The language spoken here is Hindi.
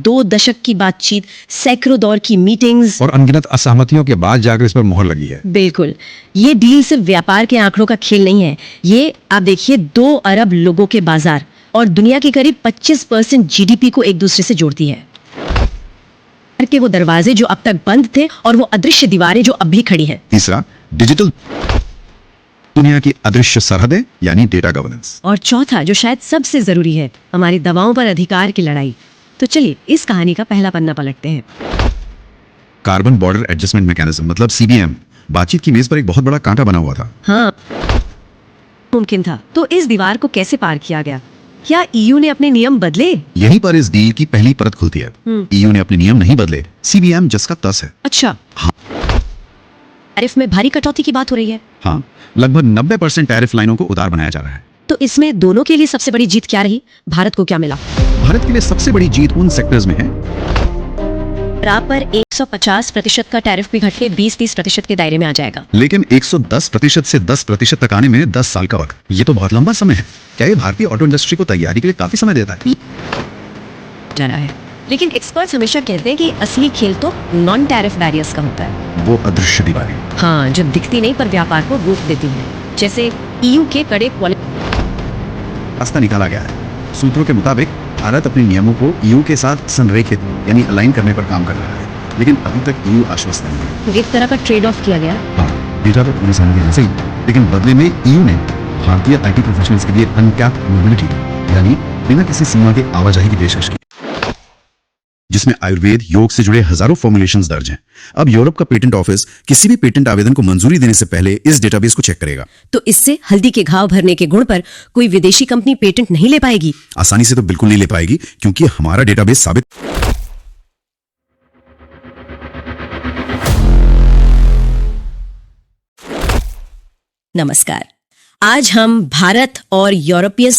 2 दशक की बातचीत, सैकड़ों दौर की मीटिंग्स और अनगिनत असहमतियों के बाद जाकर इस पर मोहर लगी है। बिल्कुल। ये डील सिर्फ व्यापार के आंकड़ों का खेल नहीं है, ये आप देखिए 2 अरब लोगों के बाजार और दुनिया की करीब 25% जीडीपी को एक दूसरे से जोड़ती है। के वो दरवाजे जो अब तक बंद थे और वो अदृश्य दीवारें जो अब भी खड़ी हैं। तीसरा, डिजिटल दुनिया की अदृश्य सरहदें यानी डेटा गवर्नेंस। और चौथा जो शायद सबसे जरूरी है, हमारी दवाओं पर अधिकार की लड़ाई। तो चलिए इस कहानी का पहला पन्ना पलटते हैं। कार्बन बॉर्डर एडजस्टमेंट मैकेनिज्म मतलब सीबीएम बातचीत की मेज पर एक बहुत बड़ा कांटा बना हुआ था। हाँ, मुमकिन था। तो इस दीवार को कैसे पार किया गया? क्या ईयू ने अपने नियम बदले? यहीं पर इस डील की पहली परत खुलती है। ईयू ने अपने नियम नहीं बदले, सीबीएम जिसका तस है। अच्छा, हाँ। टैरिफ में भारी कटौती की बात हो रही है। हाँ, लगभग 90% टैरिफ लाइनों को उदार बनाया जा रहा है। तो इसमें दोनों के लिए सबसे बड़ी जीत क्या रही? भारत को क्या मिला? भारत के लिए सबसे बड़ी जीत उन सेक्टर्स में है पर 150% का टैरिफ भी घट के 20-30% के दायरे में आ जाएगा। लेकिन 110% से 10% तक आने में 10 साल का वक्त, ये तो बहुत लंबा समय है। क्या ये भारतीय ऑटो इंडस्ट्री को तैयारी के लिए काफी समय देता है? जाना है। लेकिन एक्सपर्ट्स हमेशा कहते हैं कि असली खेल तो नॉन टैरिफ बैरियर्स का होता है। वो अदृश्य दीवारें। हाँ, जो दिखती नहीं पर व्यापार को रोक देती है। जैसे ईयू के कड़े रास्ता निकाला गया है। सूत्रों के मुताबिक भारत अपने नियमों को ईयू के साथ संरेखित यानी अलाइन करने पर काम कर रहा है, लेकिन अभी तक ईयू आश्वस्त नहीं है। एक तरह का ट्रेड ऑफ किया गया। हाँ, डेटा पर पुलिस आने के सही, लेकिन बदले में ईयू ने भारतीय आईटी प्रोफेशनल्स के लिए अनकैप्ड मोबिलिटी यानी बिना किसी सीमा के आवाजाही की पेशकश की, जिसमें आयुर्वेद योग से जुड़े हजारों फॉर्मुलेशंस दर्ज हैं। अब यूरोप का पेटेंट ऑफिस किसी भी पेटेंट आवेदन को मंजूरी देने से पहले इस डेटाबेस को चेक करेगा। तो इससे हल्दी के घाव भरने के गुण पर कोई विदेशी कंपनी पेटेंट नहीं ले पाएगी। आसानी से तो बिल्कुल नहीं ले पाएगी, क्योंकि हमारा डेटाबेस साबित। नमस्कार, आज हम भारत और यूरोपीय